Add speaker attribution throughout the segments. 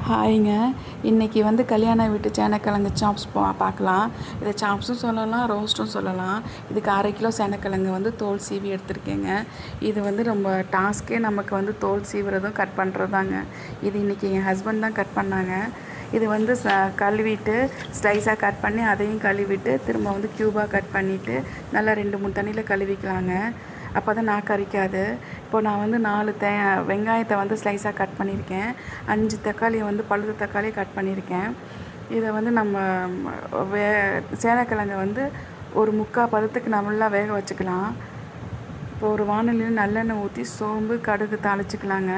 Speaker 1: ஹாய்ங்க. இன்றைக்கி வந்து கல்யாண வீட்டு சேனக்கிழங்கு சாப்ஸ் பார்க்கலாம். இதை சாப்ஸும் சொல்லலாம், ரோஸ்ட்டும் சொல்லலாம். இதுக்கு 1/2 கிலோ சேனக்கிழங்கு வந்து தோல் சீவி எடுத்துருக்கேங்க. இது வந்து ரொம்ப டாஸ்க்கே நமக்கு வந்து தோல் சீவுறதும் கட் பண்ணுறது தாங்க. இது இன்றைக்கி என் ஹஸ்பண்ட் தான் கட் பண்ணாங்க. இது வந்து கழுவிட்டு ஸ்லைஸாக கட் பண்ணி அதையும் கழுவிட்டு திரும்ப வந்து க்யூபாக கட் பண்ணிவிட்டு நல்லா 2-3 தண்ணியில் கழுவிக்கலாங்க. அப்போ தான் நாக்கு அரிக்காது. இப்போ நான் வந்து 4 வெங்காயத்தை வந்து ஸ்லைஸாக கட் பண்ணியிருக்கேன். 5 தக்காளியை வந்து பழுத்த தக்காளியை கட் பண்ணியிருக்கேன். இதை வந்து நம்ம சேனக்கிழங்கை வந்து ஒரு 3/4 பதத்துக்கு நல்லா வேக வச்சுக்கலாம். இப்போ ஒரு வாணலியில் நல்லெண்ணெய் ஊற்றி சோம்பு கடுகு தாளிச்சிக்கலாங்க.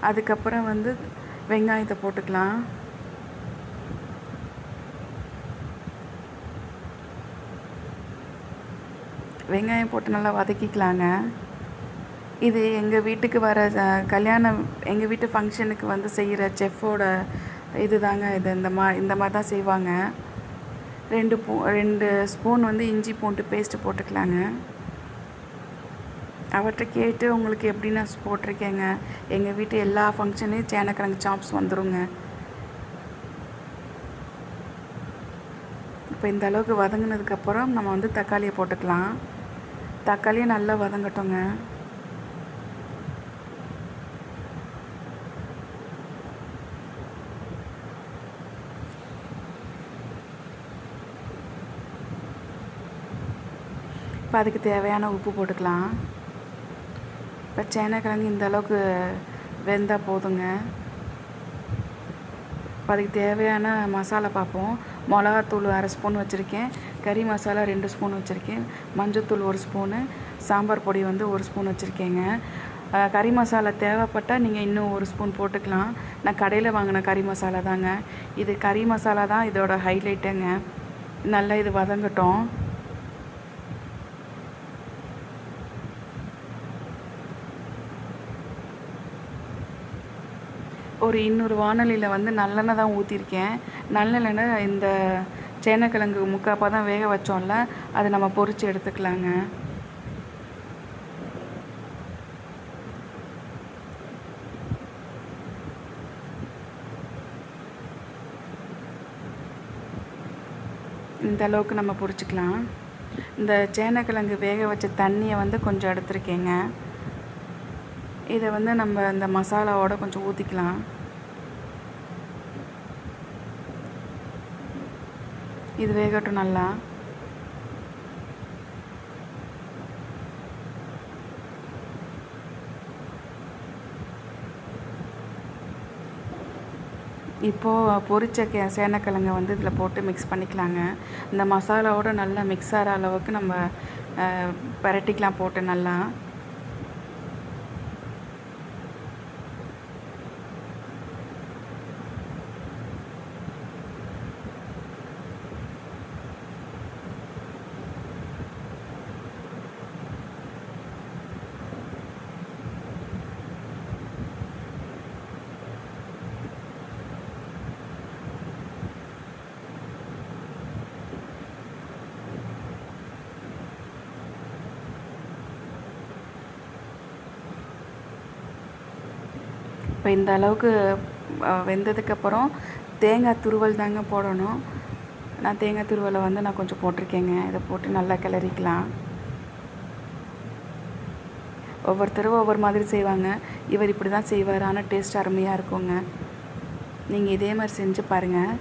Speaker 1: அதுக்கப்புறம் வந்து வெங்காயத்தை போட்டுக்கலாம். வெங்காயம் போட்டு நல்லா வதக்கிக்கலாங்க. இது எங்கள் வீட்டுக்கு வர எங்கள் வீட்டு ஃபங்க்ஷனுக்கு வந்து செய்கிற செஃப்போட இது தாங்க. இது இந்த மாதிரி தான் செய்வாங்க. 2 ஸ்பூன் வந்து இஞ்சி பூண்டு பேஸ்ட்டு போட்டுக்கலாங்க. அவர்கிட்ட கேட்டு உங்களுக்கு எப்படி நான் போட்டிருக்கேங்க. எங்கள் வீட்டு எல்லா ஃபங்க்ஷன்லேயும் சேனக்கிழங்கு சாப்ஸ் வந்துடுங்க. இப்போ இந்த அளவுக்கு வதங்கினதுக்கப்புறம் நம்ம வந்து தக்காளியை போட்டுக்கலாம். தக்காளியை நல்லா வதங்கட்டுங்க. இப்போ அதுக்கு தேவையான உப்பு போட்டுக்கலாம். இப்போ சேனக்கிழங்கு இந்த அளவுக்கு வெந்தால் போதுங்க. இப்போ அதுக்கு தேவையான மசாலா பார்ப்போம். மிளகாத்தூள் 1/2 ஸ்பூன் வச்சுருக்கேன். கறி மசாலா 2 ஸ்பூன் வச்சுருக்கேன். மஞ்சள்தூள் 1 ஸ்பூனு. சாம்பார் பொடி வந்து 1 ஸ்பூன் வச்சுருக்கேங்க. கறி மசாலா தேவைப்பட்டால் நீங்கள் இன்னும் 1 ஸ்பூன் போட்டுக்கலாம். நான் கடையில் வாங்கின கறி மசாலா தாங்க. இது கறி மசாலா தான் இதோட ஹைலைட்டுங்க. நல்லா இது வதங்கட்டும். ஒரு இன்னொரு வாணலியில் வந்து நல்லெண்ணெய் தான் ஊற்றிருக்கேன். நல்லெண்ணெய் இந்த சேனக்கிழங்கு 3/4 பதம் வேக வச்சோம்ல, அதை நம்ம பொரித்து எடுத்துக்கலாங்க. இந்த அளவுக்கு நம்ம பொரிச்சுக்கலாம். இந்த சேனக்கிழங்கு வேக வச்ச தண்ணியை வந்து கொஞ்சம் எடுத்துருக்கேங்க. இதை வந்து நம்ம இந்த மசாலாவோட கொஞ்சம் ஊற்றிக்கலாம். இது வேகட்டும் நல்லா. இப்போது பொரிச்ச சேனக்கிழங்கை வந்து இதில் போட்டு மிக்ஸ் பண்ணிக்கலாங்க. இந்த மசாலாவோட நல்லா மிக்ஸ் ஆகிற அளவுக்கு நம்ம பரட்டிக்கலாம் போட்டு நல்லா. இப்போ இந்த அளவுக்கு வெந்ததுக்கப்புறம் தேங்காய் துருவல் தாங்க போடணும். நான் தேங்காய் துருவலை வந்து நான் கொஞ்சம் போட்டிருக்கேங்க. இதை போட்டு நல்லா கிளறிக்கலாம். ஒவ்வொருத்தரும் ஒவ்வொரு மாதிரி செய்வாங்க. இவர் இப்படி தான் செய்வார். ஆனால் டேஸ்ட் அருமையாக இருக்குங்க. நீங்கள் இதே மாதிரி செஞ்சு பாருங்கள்.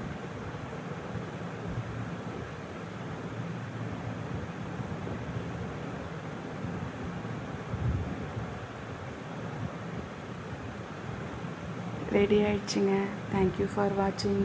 Speaker 1: ரெடி ஆயிடுச்சுங்க. தேங்க்யூ ஃபார் வாட்சிங்.